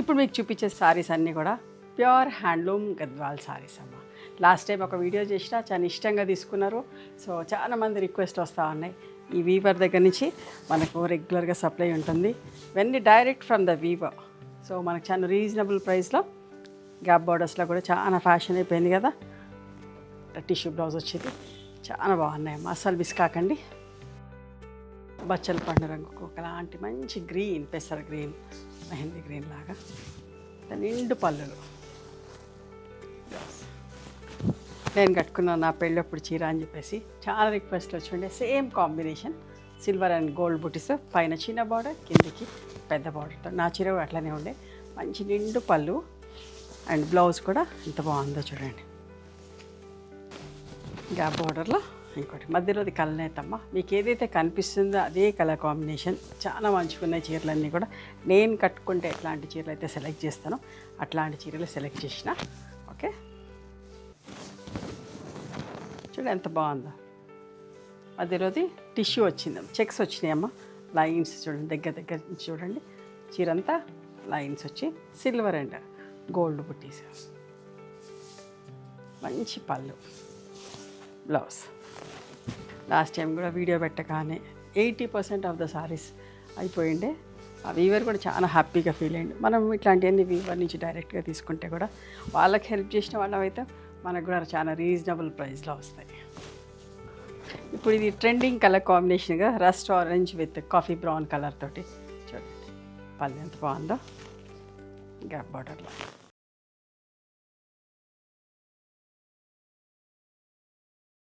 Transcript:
ఇప్పుడు మీకు చూపించే సారీస్ అన్నీ కూడా ప్యూర్ హ్యాండ్లూమ్ గద్వాల్ సారీస్ అమ్మ. లాస్ట్ టైం ఒక వీడియో చేసినా చాలా ఇష్టంగా తీసుకున్నారు. సో చాలా మంది రిక్వెస్ట్ వస్తూ ఉన్నాయి. ఈ వీవర్ దగ్గర నుంచి మనకు రెగ్యులర్గా సప్లై ఉంటుంది. ఇవన్నీ direct from the weaver. So మనకు చాలా రీజనబుల్ ప్రైస్లో గ్యాప్ బార్డర్స్లో కూడా చాలా ఫ్యాషన్ అయిపోయింది కదా. టిష్యూ బ్లౌజ్ వచ్చేది చాలా బాగున్నాయి అమ్మ. అస్సలు మిస్ కాకండి. బచ్చల పండు రంగుకు ఒకలాంటి మంచి గ్రీన్, పెసర్ గ్రీన్, మెహందీ గ్రీన్ లాగా నిండు పళ్ళులు. నేను కట్టుకున్నాను నా పెళ్ళప్పుడు చీర అని చెప్పేసి చాలా రిక్వెస్ట్లు వచ్చిండే. Same combination silver and gold బుటీస్, పైన చిన్న బార్డర్, కిందికి పెద్ద బార్డర్తో. నా చీర అట్లనే ఉండే. మంచి నిండు పళ్ళు అండ్ బ్లౌజ్ కూడా ఎంత బాగుందో చూడండి. గ్యాప్ బార్డర్లో ఇంకోటి మధ్యలోది కలనేతమ్మ. మీకు ఏదైతే కనిపిస్తుందో అదే కలర్ కాంబినేషన్. చాలా మంచిగున్నాయి చీరలన్నీ కూడా. నేను కట్టుకుంటే ఎట్లాంటి చీరలు అయితే సెలెక్ట్ చేస్తానో అట్లాంటి చీరలు సెలెక్ట్ చేసిన. ఓకే, చూడండి ఎంత బాగుందో. మధ్యలోది టిష్యూ వచ్చింది, చెక్స్ వచ్చినాయమ్మ, లైన్స్ చూడండి. దగ్గర నుంచి చూడండి. చీరంతా లైన్స్ వచ్చి సిల్వర్ అండ్ గోల్డ్ బుట్టీస్. మంచి పళ్ళు, బ్లౌజ్. లాస్ట్ టైం కూడా వీడియో పెట్టగానే 80% ఆఫ్ ద సారీస్ అయిపోయిండే. ఆ వీవర్ కూడా చాలా హ్యాపీగా ఫీల్ అయ్యింది. మనం ఇట్లాంటివన్నీ వీవర్ నుంచి డైరెక్ట్గా తీసుకుంటే కూడా వాళ్ళకి హెల్ప్ చేసిన వాళ్ళం అయితే మనకు కూడా చాలా రీజనబుల్ ప్రైస్లో వస్తాయి. ఇప్పుడు ఇది ట్రెండింగ్ కలర్ కాంబినేషన్గా rust orange with coffee brown colour తోటి చూడండి. పళ్ళు ఎంత బాగుందో గ్యాప్ బార్డర్లో.